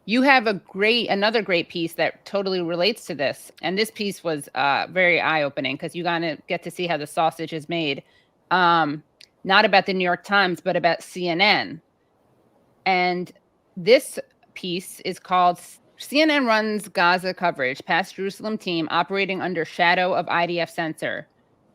You have another great piece that totally relates to this. And this piece was very eye-opening because you get to see how the sausage is made. Not about the New York Times, but about CNN. And this piece is called CNN Runs Gaza Coverage, Past Jerusalem Team Operating Under Shadow of IDF Censor.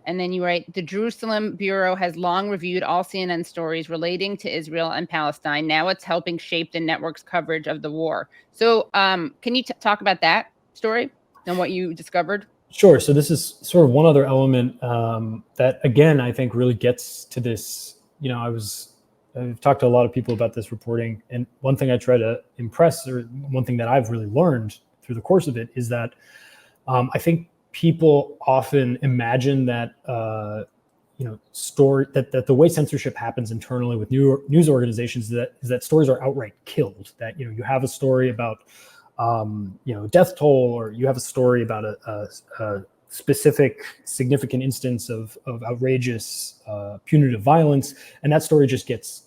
And then you write, the Jerusalem Bureau has long reviewed all CNN stories relating to Israel and Palestine. Now it's helping shape the network's coverage of the war. So can you talk about that story and what you discovered? Sure. So this is sort of one other element that, again, I think really gets to this. You know, I've talked to a lot of people about this reporting. And one thing I try to impress, or one thing that I've really learned through the course of it, is that I think people often imagine that that the way censorship happens internally with news organizations is that stories are outright killed. That you have a story about death toll, or you have a story about a specific significant instance of outrageous punitive violence, and that story just gets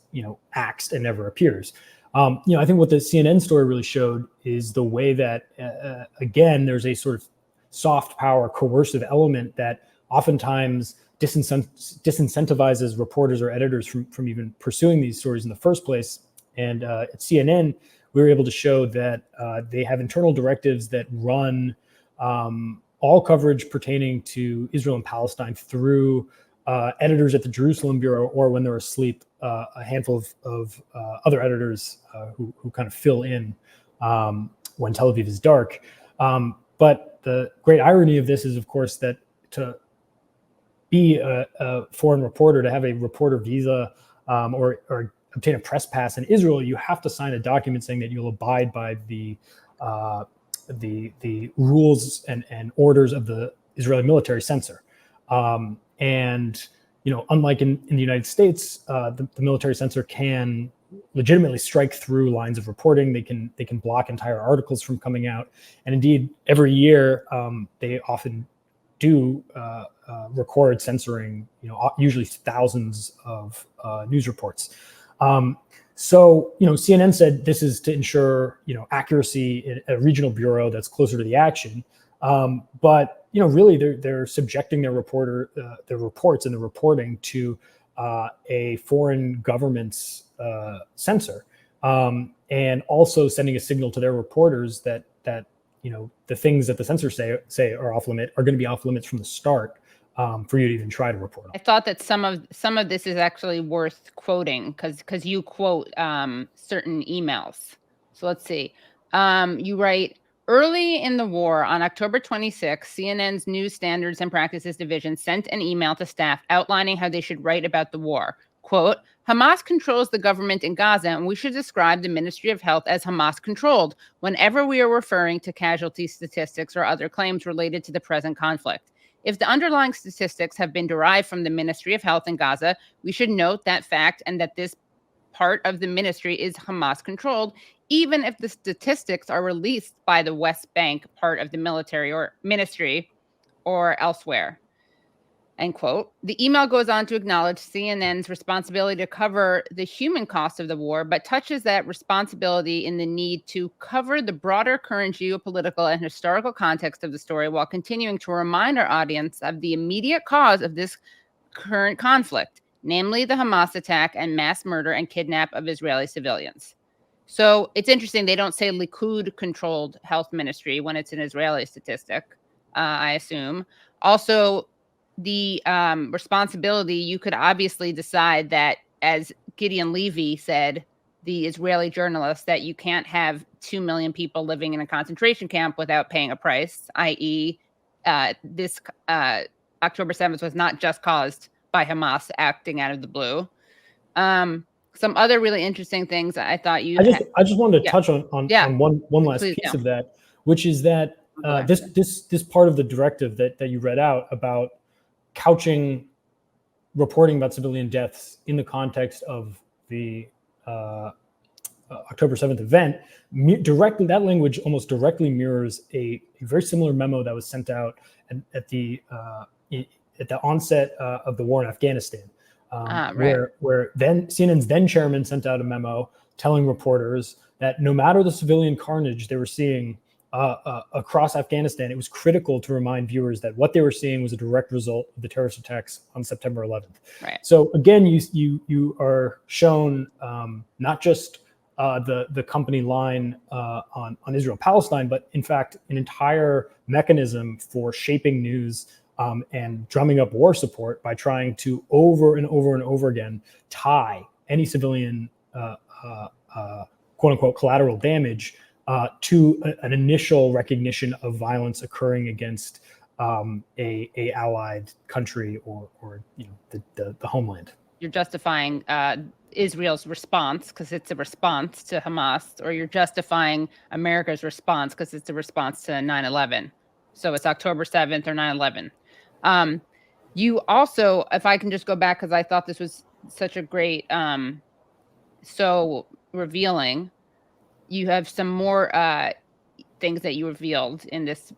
axed and never appears. I think what the CNN story really showed is the way that again there's a sort of soft power, coercive element that oftentimes disincentivizes reporters or editors from even pursuing these stories in the first place. And at CNN, we were able to show that they have internal directives that run all coverage pertaining to Israel and Palestine through editors at the Jerusalem Bureau, or when they're asleep, a handful of other editors who kind of fill in when Tel Aviv is dark. But the great irony of this is, of course, that to be a foreign reporter, to have a reporter visa or obtain a press pass in Israel, you have to sign a document saying that you'll abide by the rules and orders of the Israeli military censor. And unlike in the United States, the military censor can legitimately strike through lines of reporting. They can block entire articles from coming out, and indeed every year they often do record censoring. Usually thousands of news reports. So CNN said this is to ensure accuracy in a regional bureau that's closer to the action. But really they're subjecting their reports and the reporting to a foreign government's censor, and also sending a signal to their reporters that the things that the censors say are off limit are going to be off limits from the start, for you to even try to report on. I thought that some of this is actually worth quoting because you quote certain emails. So let's see. You write, early in the war on October 26, CNN's News Standards and Practices Division sent an email to staff outlining how they should write about the war. Quote, Hamas controls the government in Gaza, and we should describe the Ministry of Health as Hamas controlled whenever we are referring to casualty statistics or other claims related to the present conflict. If the underlying statistics have been derived from the Ministry of Health in Gaza, we should note that fact and that this part of the ministry is Hamas controlled, even if the statistics are released by the West Bank part of the military or ministry or elsewhere. End quote. The email goes on to acknowledge CNN's responsibility to cover the human cost of the war, but touches that responsibility in the need to cover the broader current geopolitical and historical context of the story while continuing to remind our audience of the immediate cause of this current conflict, namely the Hamas attack and mass murder and kidnap of Israeli civilians. So it's interesting. They don't say Likud-controlled health ministry when it's an Israeli statistic, I assume. Also, the responsibility, you could obviously decide that, as Gideon Levy said, the Israeli journalist, that you can't have 2 million people living in a concentration camp without paying a price, i.e. This October 7th was not just caused by Hamas acting out of the blue. Some other really interesting things I thought you I just wanted to touch on one last piece of that, which is that this part of the directive that you read out about couching reporting about civilian deaths in the context of the October 7th event, that language almost directly mirrors a very similar memo that was sent out at the onset of the war in Afghanistan. Right. where then CNN's then chairman sent out a memo telling reporters that no matter the civilian carnage they were seeing across Afghanistan, it was critical to remind viewers that what they were seeing was a direct result of the terrorist attacks on September 11th. Right. So again, you are shown not just the company line on Israel-Palestine, but in fact an entire mechanism for shaping news and drumming up war support by trying to over and over and over again tie any civilian quote unquote collateral damage to an initial recognition of violence occurring against a allied country or the homeland. You're justifying Israel's response because it's a response to Hamas, or you're justifying America's response because it's a response to 9/11. So it's October 7th or 9/11. You also, if I can just go back, because I thought this was such a great, so revealing, you have some more things that you revealed in this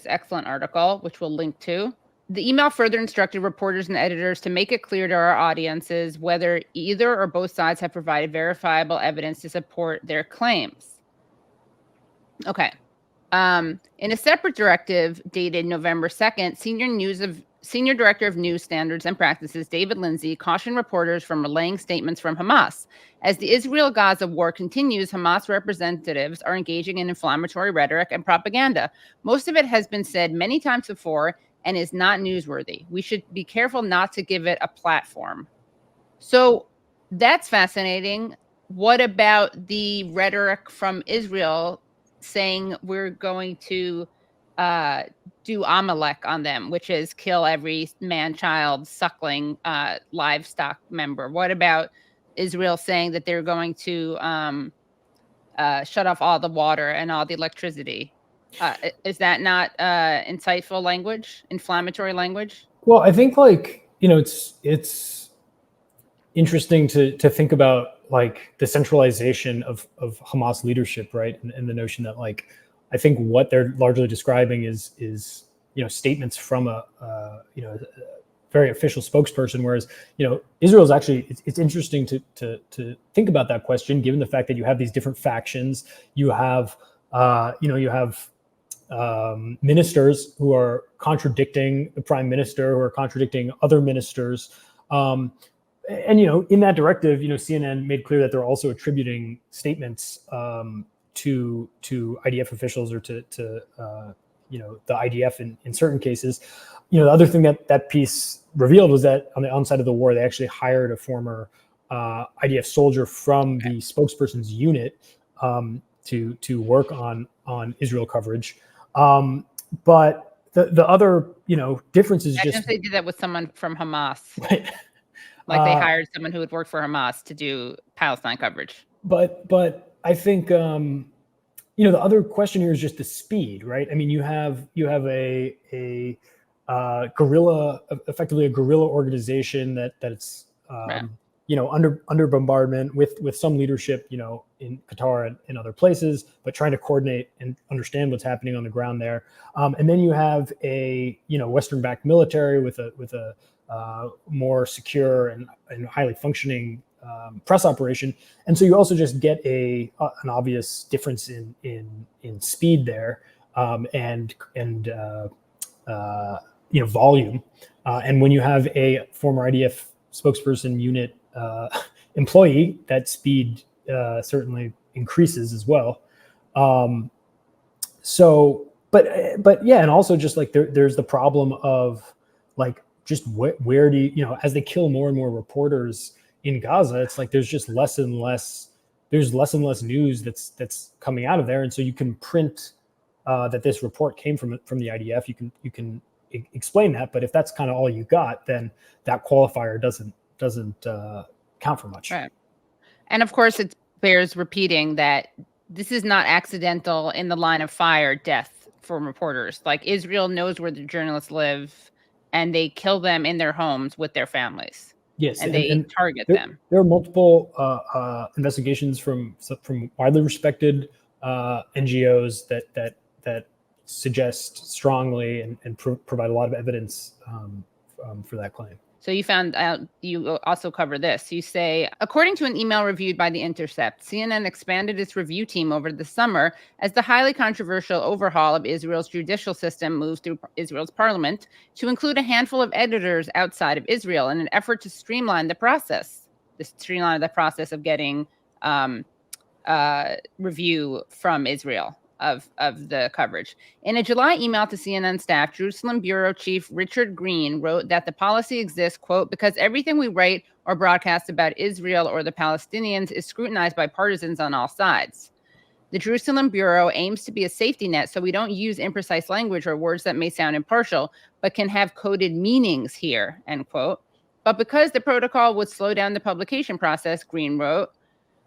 excellent article, which we'll link to. The email further instructed reporters and editors to make it clear to our audiences whether either or both sides have provided verifiable evidence to support their claims. Okay. In a separate directive dated November 2nd, Senior Director of News Standards and Practices, David Lindsay, cautioned reporters from relaying statements from Hamas. As the Israel-Gaza war continues, Hamas representatives are engaging in inflammatory rhetoric and propaganda. Most of it has been said many times before and is not newsworthy. We should be careful not to give it a platform. So that's fascinating. What about the rhetoric from Israel saying we're going to do Amalek on them, which is kill every man, child, suckling, livestock member? What about Israel saying that they're going to shut off all the water and all the electricity? Is that not insightful language, inflammatory language? Well, I think it's interesting to think about like the centralization of Hamas leadership, right? And the notion that I think what they're largely describing is statements from a very official spokesperson, whereas Israel is actually it's interesting to think about that question, given the fact that you have these different factions. You have ministers who are contradicting the prime minister, who are contradicting other ministers. And in that directive, CNN made clear that they're also attributing statements to IDF officials or to the IDF in certain cases. The other thing that piece revealed was that on the onside of the war, they actually hired a former IDF soldier from the spokesperson's unit to work on Israel coverage. But the other difference is just they did that with someone from Hamas. Right. Like they hired someone who had worked for Hamas to do Palestine coverage. But I think the other question here is just the speed, right? I mean, you have a guerrilla, effectively a guerrilla organization that's right. Under bombardment with some leadership, in Qatar and other places, but trying to coordinate and understand what's happening on the ground there. And then you have a Western-backed military with a more secure and highly functioning press operation, and so you also just get an obvious difference in speed there, and volume. And when you have a former IDF spokesperson unit employee, that speed certainly increases as well. But yeah, and also just there's the problem of just where do you as they kill more and more reporters in Gaza, it's there's just less and less news that's coming out of there, and so you can print that this report came from the IDF. You can explain that, but if that's kind of all you got, then that qualifier doesn't count for much. Right. And of course, it bears repeating that this is not accidental in the line of fire death for reporters. Israel knows where the journalists live, and they kill them in their homes with their families. Yes, and they target them. There are multiple investigations from widely respected NGOs that suggest strongly and provide a lot of evidence for that claim. So you found out, you also cover this. You say, according to an email reviewed by the Intercept, CNN expanded its review team over the summer as the highly controversial overhaul of Israel's judicial system moves through Israel's parliament to include a handful of editors outside of Israel in an effort to streamline the process of getting review from Israel of the coverage. In a July email to CNN staff, Jerusalem Bureau Chief Richard Green wrote that the policy exists, quote, because everything we write or broadcast about Israel or the Palestinians is scrutinized by partisans on all sides. The Jerusalem Bureau aims to be a safety net so we don't use imprecise language or words that may sound impartial, but can have coded meanings here, end quote. But because the protocol would slow down the publication process, Green wrote,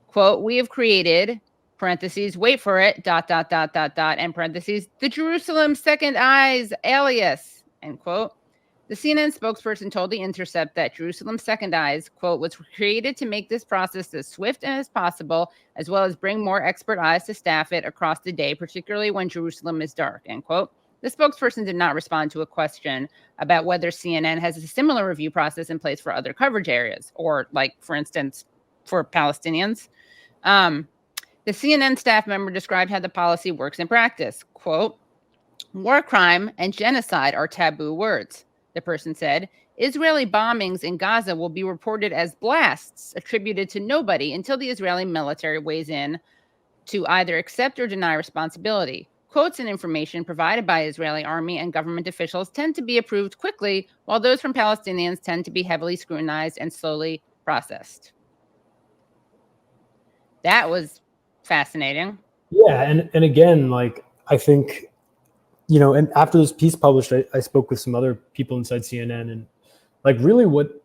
quote, we have created, parentheses, wait for it, ... and parentheses, the Jerusalem SecondEyes alias, end quote. The CNN spokesperson told The Intercept that Jerusalem SecondEyes, quote, was created to make this process as swift as possible, as well as bring more expert eyes to staff it across the day, particularly when Jerusalem is dark, end quote. The spokesperson did not respond to a question about whether CNN has a similar review process in place for other coverage areas, or like, for instance, for Palestinians. The CNN staff member described how the policy works in practice. Quote, war crime and genocide are taboo words, the person said. Israeli bombings in Gaza will be reported as blasts attributed to nobody until the Israeli military weighs in to either accept or deny responsibility. Quotes and information provided by Israeli army and government officials tend to be approved quickly, while those from Palestinians tend to be heavily scrutinized and slowly processed. That was fascinating. Yeah, and again, like, I think, you know, and after this piece published, I spoke with some other people inside CNN, and like really what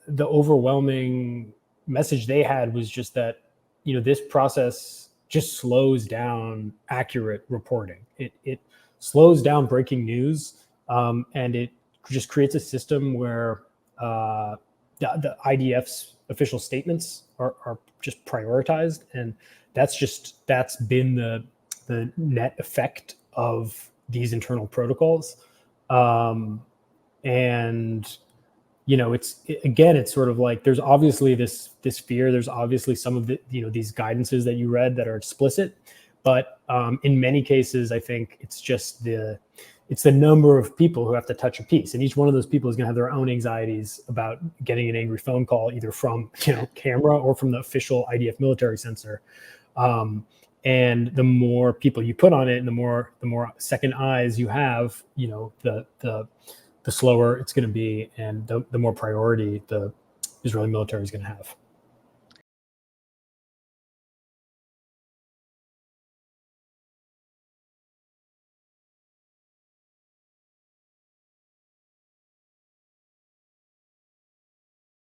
the overwhelming message they had was just that, you know, this process just slows down accurate reporting. It slows down breaking news, and it just creates a system where the IDF's official statements are just prioritized, and that's been the net effect of these internal protocols. And you know, it's sort of like there's obviously this fear. There's obviously some of the, you know, these guidances that you read that are explicit, but in many cases, I think it's just it's the number of people who have to touch a piece, and each one of those people is going to have their own anxieties about getting an angry phone call, either from, you know, camera or from the official IDF military censor. And the more people you put on it, and the more second eyes you have, you know, the slower it's going to be, and the more priority the Israeli military is going to have.